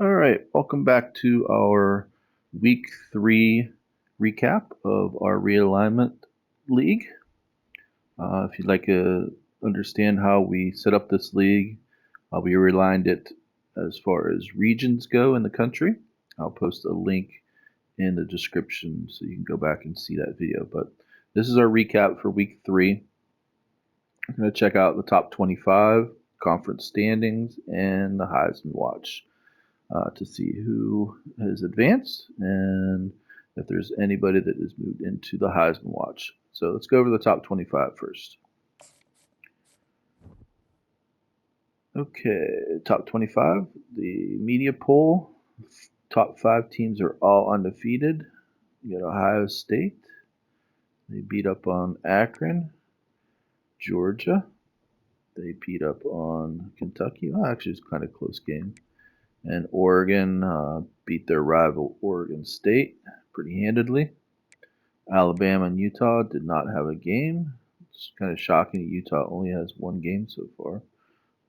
All right, welcome back to our week 3 recap of our realignment league. If you'd like to understand how we set up this league, we realigned it as far as regions go in the country. I'll post a link in the description so you can go back and see that video. But this is our recap for week 3. I'm going to check out the top 25 conference standings and the Heisman Watch. To see who has advanced and if there's anybody that has moved into the Heisman Watch. So let's go over the top 25 first. Okay, top 25. The media poll. Top 5 teams are all undefeated. You got Ohio State. They beat up on Akron. Georgia. They beat up on Kentucky. Well, actually, it's kind of a close game. And Oregon beat their rival Oregon State pretty handedly. Alabama and Utah did not have a game. It's kind of shocking that Utah only has one game so far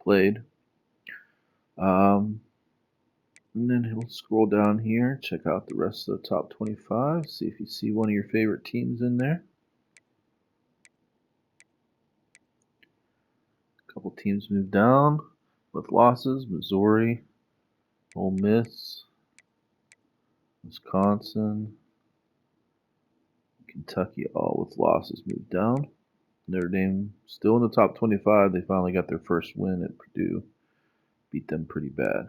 played. And then we'll scroll down here, check out the rest of the top 25, see if you see one of your favorite teams in there. A couple teams moved down with losses. Missouri, Ole Miss, Wisconsin, Kentucky, all with losses moved down. Notre Dame still in the top 25. They finally got their first win at Purdue. Beat them pretty bad.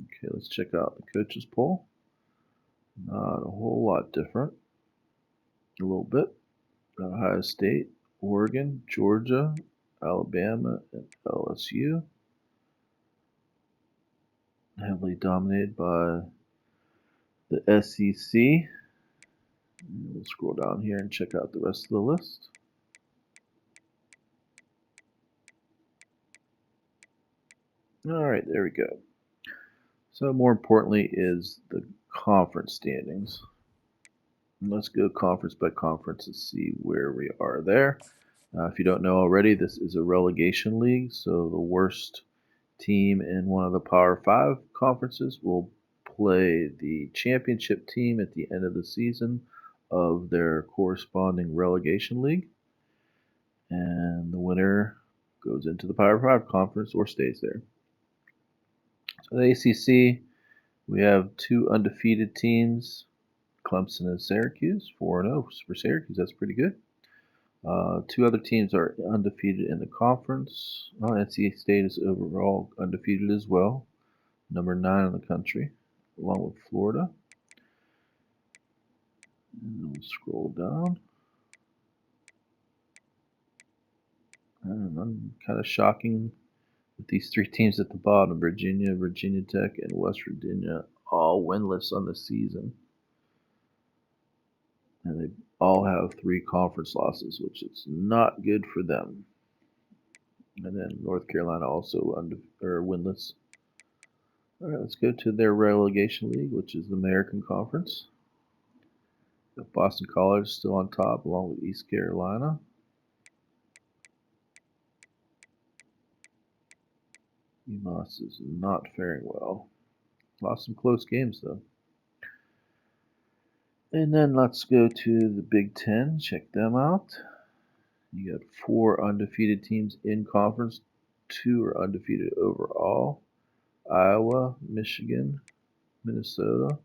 Okay, let's check out the coaches poll. Not a whole lot different. A little bit. Ohio State, Oregon, Georgia, Alabama, and LSU. Heavily dominated by the SEC. We'll scroll down here and check out the rest of the list. All right, there we go. So more importantly is the conference standings. Let's go conference by conference and see where we are there. If you don't know already, this is a relegation league, so the worst team in one of the Power 5 conferences will play the championship team at the end of the season of their corresponding relegation league. And the winner goes into the Power 5 conference or stays there. So the ACC, we have 2 undefeated teams, Clemson and Syracuse, 4-0 for Syracuse. That's pretty good. 2 other teams are undefeated in the conference. NC State is overall undefeated as well, number 9 in the country, along with Florida. And we'll scroll down. And I'm kind of shocking with these 3 teams at the bottom: Virginia, Virginia Tech, and West Virginia, all winless on the season. And they all have 3 conference losses, which is not good for them. And then North Carolina also winless. All right, let's go to their relegation league, which is the American Conference. Boston College still on top, along with East Carolina. UMass is not faring well. Lost some close games, though. And then let's go to the Big Ten. Check them out. You got 4 undefeated teams in conference. 2 are undefeated overall. Iowa, Michigan, Minnesota,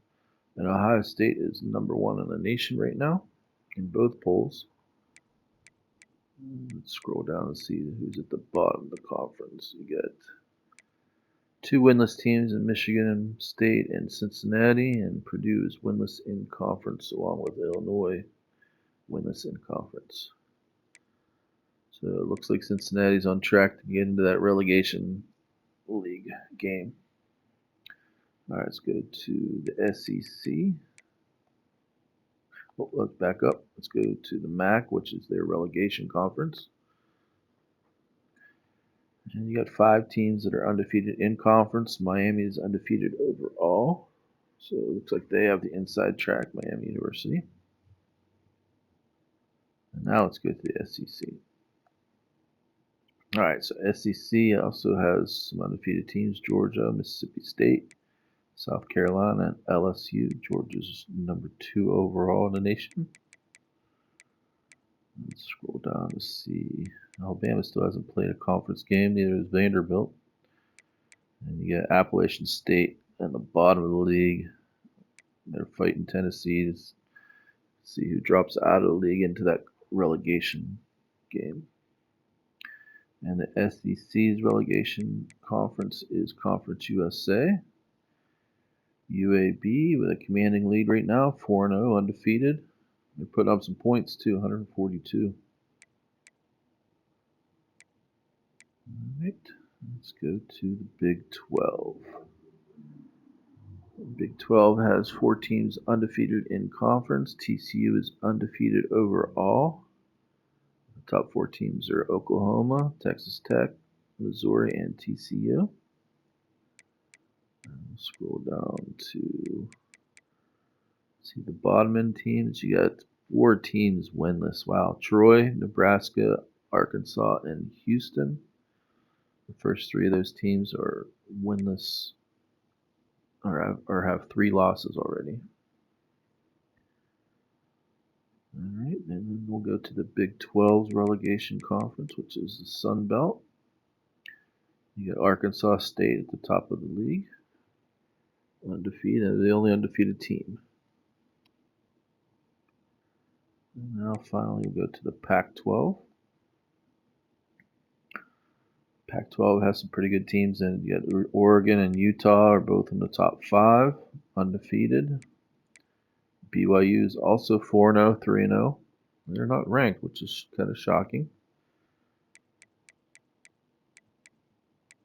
and Ohio State is number 1 in the nation right now in both polls. Let's scroll down and see who's at the bottom of the conference. You got 2 winless teams in Michigan State and Cincinnati, and Purdue is winless in conference, along with Illinois winless in conference. So it looks like Cincinnati's on track to get into that relegation league game. All right, let's go to the SEC. Oh, let's back up. Let's go to the MAC, which is their relegation conference. And you got 5 teams that are undefeated in conference. Miami is undefeated overall. So it looks like they have the inside track, Miami University. And now let's go to the SEC. All right, so SEC also has some undefeated teams: Georgia, Mississippi State, South Carolina and LSU. Georgia's number 2 overall in the nation. Let's scroll down to see. Alabama still hasn't played a conference game. Neither has Vanderbilt. And you got Appalachian State at the bottom of the league. They're fighting Tennessee to see who drops out of the league into that relegation game. And the SEC's relegation conference is Conference USA. UAB with a commanding lead right now, 4-0, undefeated. They're putting up some points too, 142. All right, let's go to the Big 12. The Big 12 has 4 teams undefeated in conference. TCU is undefeated overall. The top 4 teams are Oklahoma, Texas Tech, Missouri, and TCU. And scroll down to see the bottom end teams. You got 4 teams winless. Wow. Troy, Nebraska, Arkansas, and Houston. The first 3 of those teams are winless or have 3 losses already. All right, and then we'll go to the Big 12's relegation conference, which is the Sun Belt. You got Arkansas State at the top of the league, undefeated. They're the only undefeated team. And now finally we'll go to the Pac-12. Pac-12 has some pretty good teams, and you got Oregon and Utah are both in the top 5, undefeated. BYU is also 4-0, 3-0. They're not ranked, which is kind of shocking.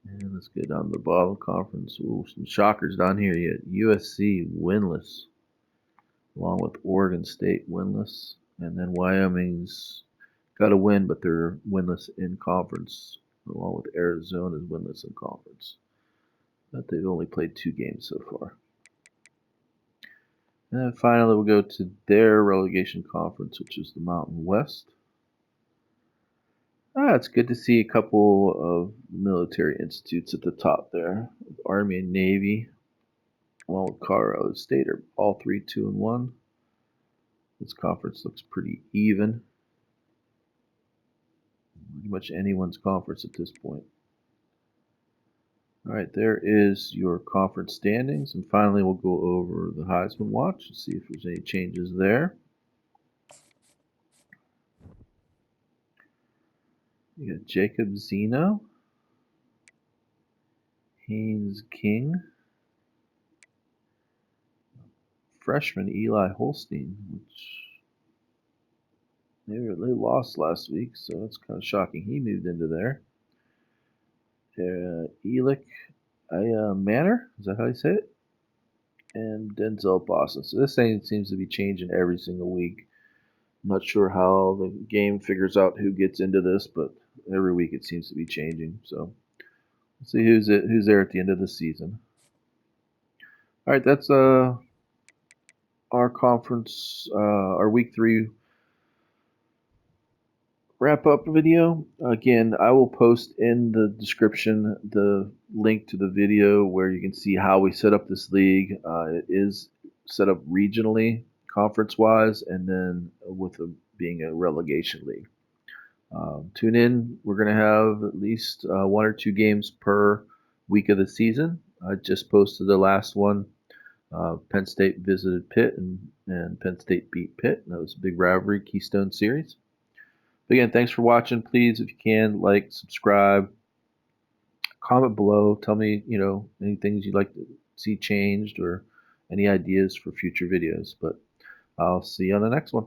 And let's get down to the bottom conference. Ooh, some shockers down here. You got USC winless, along with Oregon State winless, and then Wyoming's got a win, but they're winless in conference, along with Arizona's winless in conference. But they've only played 2 games so far. And then finally, we'll go to their relegation conference, which is the Mountain West. It's good to see a couple of military institutes at the top there. Army and Navy, along with Colorado State, are all 3 2-1. This conference looks pretty even. Pretty much anyone's conference at this point. All right, there is your conference standings. And finally, we'll go over the Heisman Watch and see if there's any changes there. You got Jacob Zeno, Haynes King, freshman Eli Holstein, which they lost last week, so that's kind of shocking. He moved into there. Elick Manor, is that how you say it? And Denzel Boston. So this thing seems to be changing every single week. I'm not sure how the game figures out who gets into this, but every week it seems to be changing. So let's see who's there at the end of the season. All right, that's our conference, our week 3 wrap up video. Again, I will post in the description the link to the video where you can see how we set up this league. It is set up regionally, conference wise, and then with being a relegation league. Tune in. We're going to have at least 1 or 2 games per week of the season. I just posted the last one. Penn State visited Pitt, and Penn State beat Pitt. That was a big rivalry, Keystone Series. But again, thanks for watching. Please, if you can, like, subscribe, comment below. Tell me, any things you'd like to see changed or any ideas for future videos. But I'll see you on the next one.